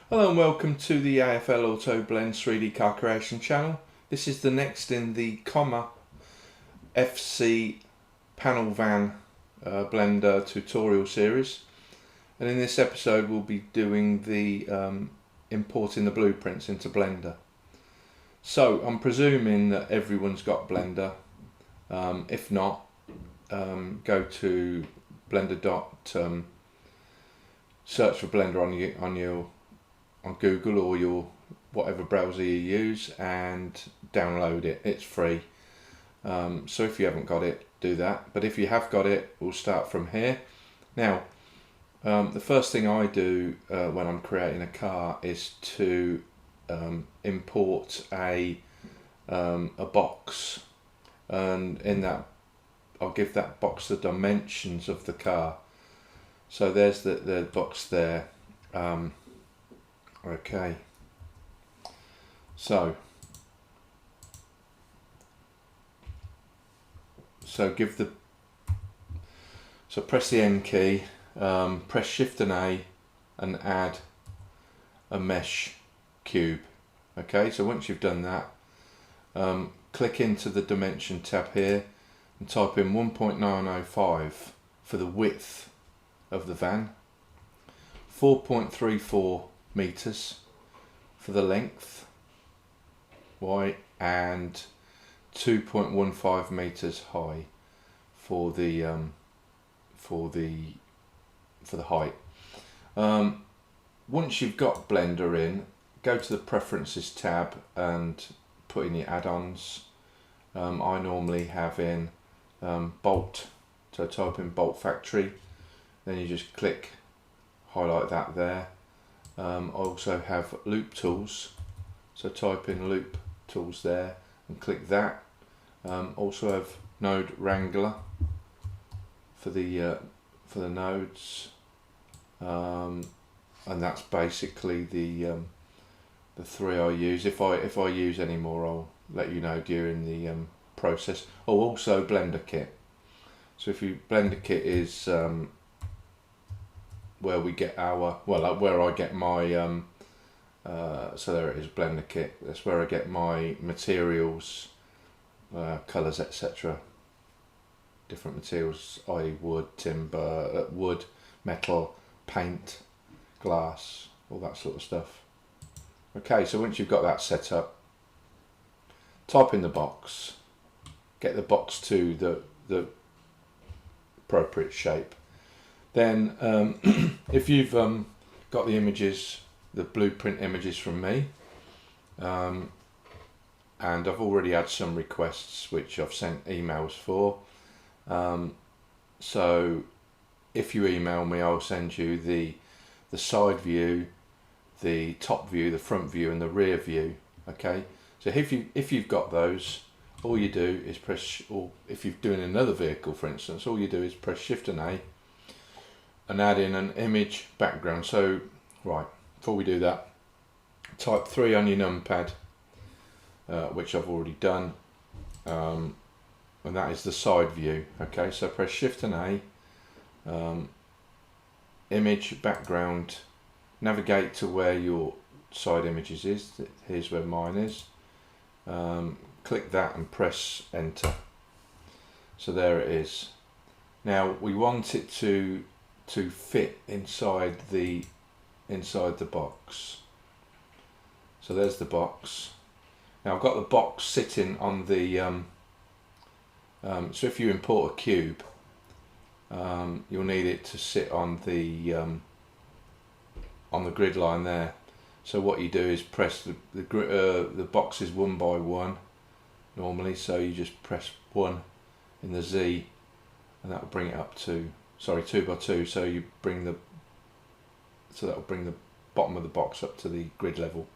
Hello and welcome to the AFL Auto Blend 3D car creation channel. This is the next in the Comma FC panel van blender tutorial series, and in this episode we'll be doing the importing the blueprints into Blender. So I'm presuming that everyone's got Blender. If not, go to blender. Search for Blender on Google or your whatever browser you use and download it. It's free. So if you haven't got it, do that. But if you have got it, we'll start from here. Now, the first thing I do when I'm creating a car is to import a box, and in that I'll give that box the dimensions of the car. So there's the box there. Okay, so press the N key, press Shift and A, and add a mesh cube. Okay, so once you've done that, click into the dimension tab here and type in 1.905 for the width of the van, 4.34 meters for the length, y, and 2.15 meters high for the height. Once you've got Blender in, go to the Preferences tab and put in your add-ons. I normally have in Bolt, so type in Bolt Factory, then you just click, highlight that there. I also have Loop Tools, so type in Loop Tools there and click that. Also have Node Wrangler for the nodes, and that's basically the three I use. If I use any more, I'll let you know during the process. Oh, also Blender Kit. So if you Blender Kit is where we get our, where I get my so there it is, Blender Kit. That's where I get my materials, colours, etc. Different materials, i.e. wood, timber, wood, metal, paint, glass, all that sort of stuff. Okay, so once you've got that set up, type in the box, get the box to the appropriate shape. Then if you've got the images, the blueprint images from me, and I've already had some requests which I've sent emails for, so if you email me, I'll send you the side view, the top view, the front view, and the rear view. Okay, so if you've got those, all you do is press, or if you're doing another vehicle for instance, all you do is press Shift and A and add in an image background. So right, before we do that, type 3 on your numpad, which I've already done, and that is the side view. Okay, so press Shift and A, image background, navigate to where your side images is. Here's where mine is. Click that and press enter. So there it is. Now we want it to fit inside the box. So there's the box. Now I've got the box sitting on the so if you import a cube, you'll need it to sit on the grid line there. So what you do is press the boxes one by one normally, so you just press 1 in the Z and that will bring it up to, sorry, 2 by 2, so you bring that will bring the bottom of the box up to the grid level.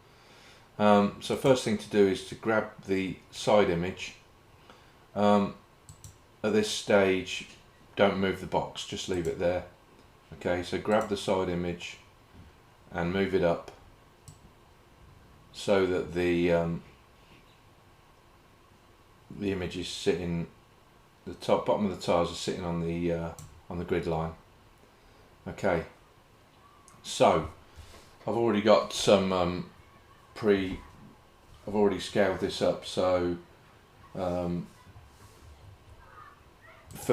So first thing to do is to grab the side image. At this stage, don't move the box, just leave it there. Okay, so grab the side image and move it up so that the image is sitting, the bottom of the tiles are sitting on the grid line. Okay, so I've already got some I've already scaled this up, so for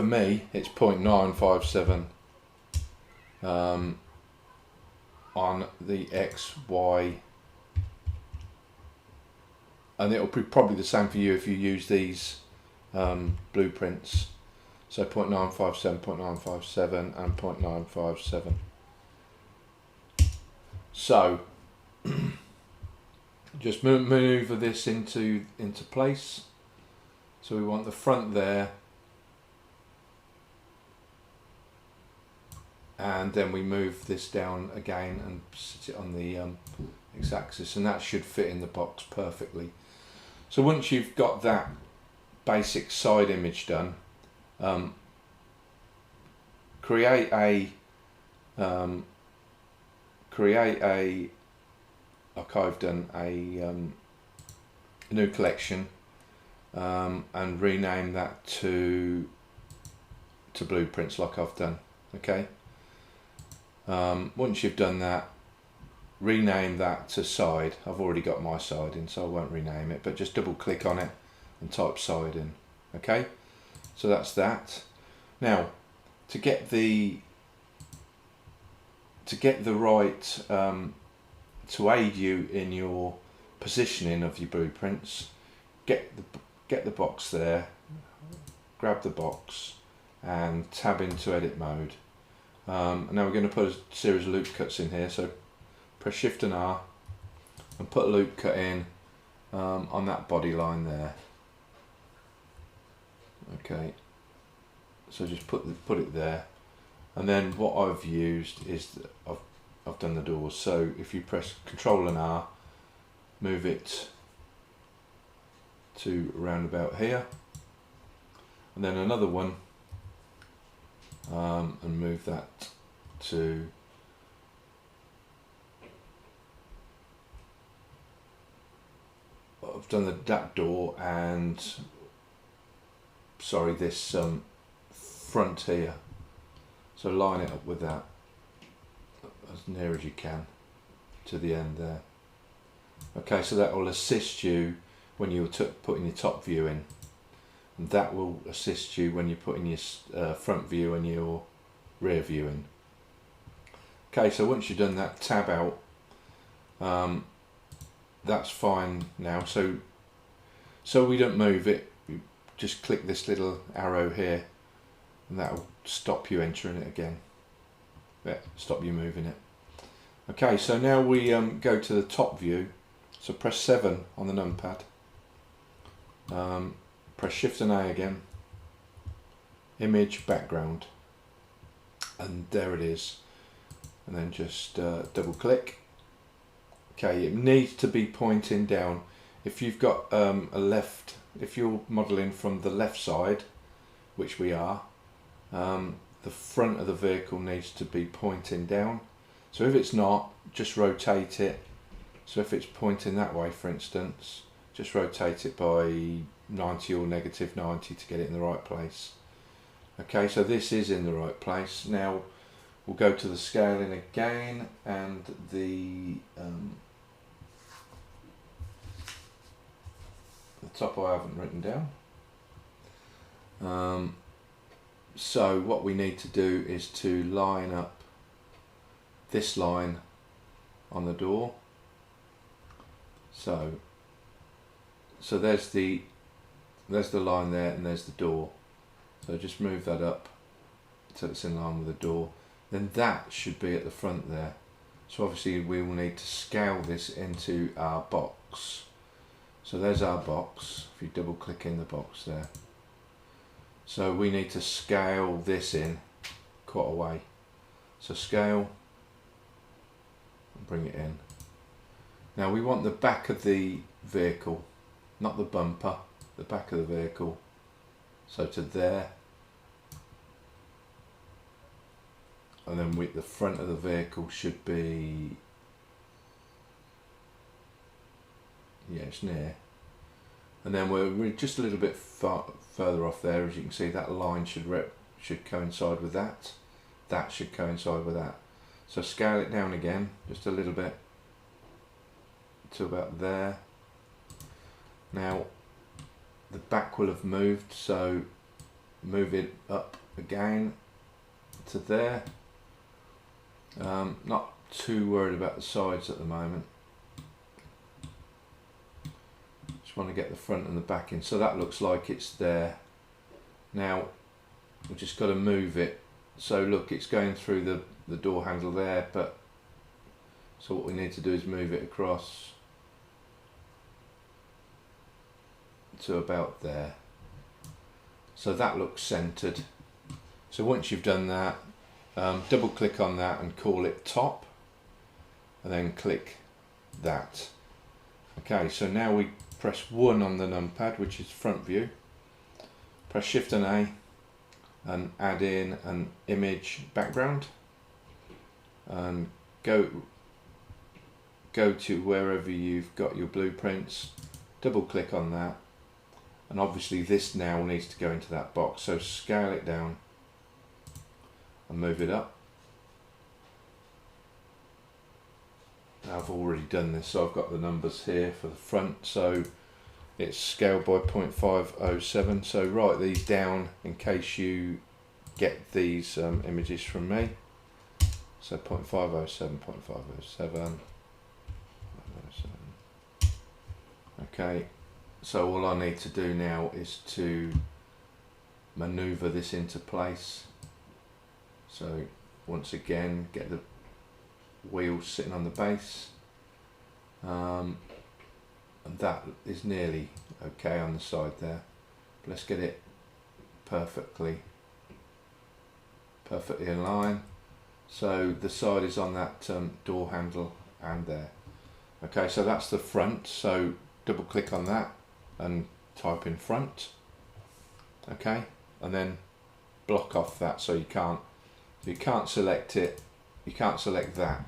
me it's 0.957 on the X, Y, and it'll be probably the same for you if you use these blueprints. So 0.957, 0.957 and 0.957. So just maneuver this into place. So we want the front there, and then we move this down again and sit it on the x-axis, and that should fit in the box perfectly. So once you've got that basic side image done, create a like I've done a new collection, and rename that to blueprints like I've done. Okay. Once you've done that, rename that to side. I've already got my side in, so I won't rename it, but just double click on it and type side in. Okay, so that's that. Now, to get the right to aid you in your positioning of your blueprints, get the box there, grab the box and tab into edit mode. Now we're going to put a series of loop cuts in here, so press Shift and R and put a loop cut in on that body line there. Okay, so just put it there, and then what I've used is I've done the doors. So if you press Control and R, move it to around about here, and then another one, and move that to I've done that door and sorry, this front here, so line it up with that as near as you can to the end there. Okay, so that will assist you when you're putting your top view in, and that will assist you when you're putting your front view and your rear view in. Okay, so once you've done that, tab out. That's fine now, so we don't move it, you just click this little arrow here and that will stop you entering it again. Yeah, stop you moving it. Okay, so now we go to the top view, so press 7 on the numpad, press Shift and A again, image background, and there it is, and then just double click. Okay, it needs to be pointing down. If you've got if you're modelling from the left side, which we are, the front of the vehicle needs to be pointing down. So if it's not, just rotate it. So if it's pointing that way, for instance, just rotate it by 90 or negative 90 to get it in the right place. Okay, so this is in the right place. Now we'll go to the scaling again, and the top I haven't written down. So what we need to do is to line up this line on the door. So there's the line there, and there's the door. So just move that up so it's in line with the door. Then that should be at the front there. So obviously we will need to scale this into our box. So there's our box, if you double click in the box there. So we need to scale this in quite a way. So scale and bring it in. Now we want the back of the vehicle, not the bumper, the back of the vehicle. So to there. And then the front of the vehicle should be, yeah, it's near. And then we're just a little bit further off there. As you can see, that line should coincide with that. That should coincide with that. So scale it down again, just a little bit, to about there. Now the back will have moved, so move it up again to there. Not too worried about the sides at the moment. Just want to get the front and the back in, so that looks like it's there. Now we've just got to move it, so look, it's going through the door handle there, but so what we need to do is move it across to about there, so that looks centered. So once you've done that, double click on that and call it top, and then click that. Okay, so now we press 1 on the numpad, which is front view, press Shift and A and add in an image background, and go to wherever you've got your blueprints, double click on that, and obviously this now needs to go into that box, so scale it down and move it up. Now I've already done this, so I've got the numbers here for the front, so it's scaled by 0.507, so write these down in case you get these images from me. So 0.507, 0.507. Okay, so all I need to do now is to maneuver this into place. So once again, get the wheels sitting on the base, and that is nearly okay on the side there. But let's get it perfectly in line. So the side is on that door handle and there. Okay, so that's the front, so double click on that and type in front. Okay, and then block off that, so you can't select it, you can't select that.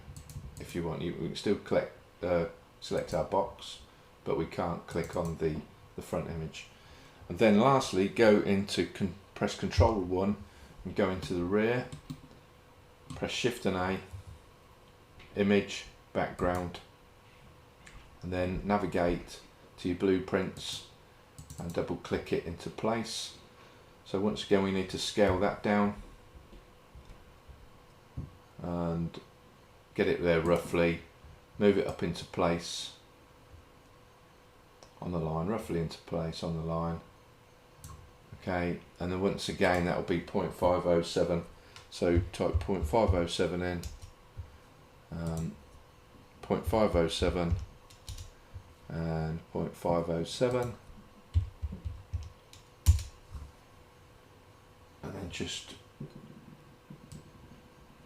If you want, we can still select our box, but we can't click on the front image. And then lastly, go into press Control 1 and go into the rear, press Shift and A, image, background, and then navigate to your blueprints and double click it into place. So once again, we need to scale that down and get it there roughly, move it up into place on the line, roughly into place on the line. Okay, and then once again that will be 0.507, so type 0.507 in, 0.507 and 0.507, and then just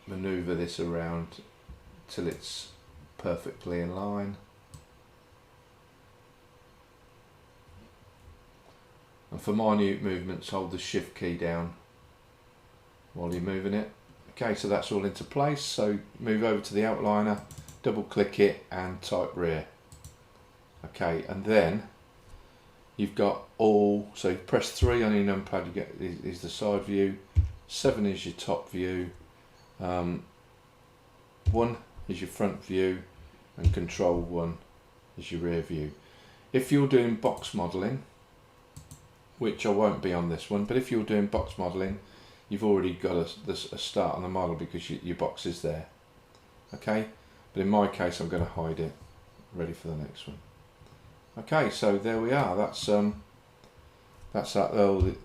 maneuver this around till it's perfectly in line. And for minute movements, hold the Shift key down while you're moving it. Okay, so that's all into place, so move over to the outliner, double click it and type rear. Okay, and then you've got all, so press 3 on your numpad, you get is the side view, 7 is your top view, 1 is your front view, and Control 1 is your rear view. If you're doing box modelling, which I won't be on this one, but if you're doing box modelling, you've already got a start on the model because your box is there. Okay, but in my case I'm going to hide it, ready for the next one. Okay, so there we are, that's that.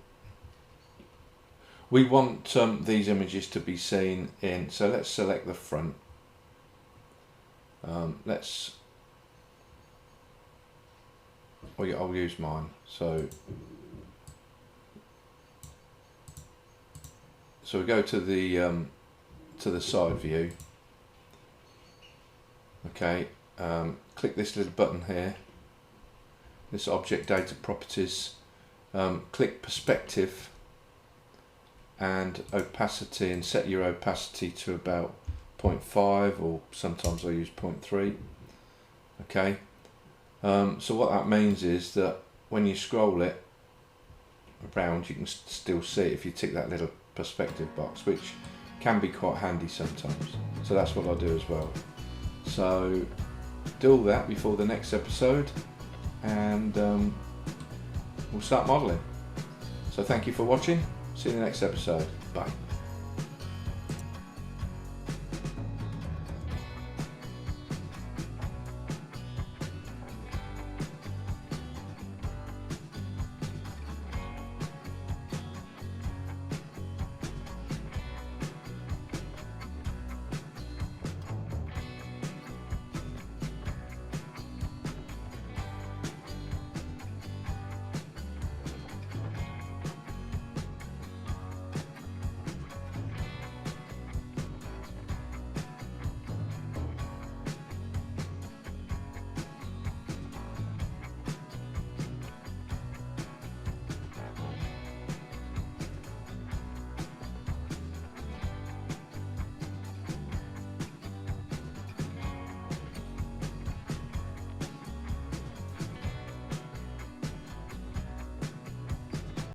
We want these images to be seen in, so let's select the front. I'll use mine. So we go to the side view. Okay, click this little button here, this object data properties, click perspective and opacity, and set your opacity to about 0.5, or sometimes I use 0.3. Okay, so what that means is that when you scroll it around, you can still see it if you tick that little perspective box, which can be quite handy sometimes. So that's what I do as well. So do all that before the next episode, and we'll start modelling. So thank you for watching. See you in the next episode. Bye.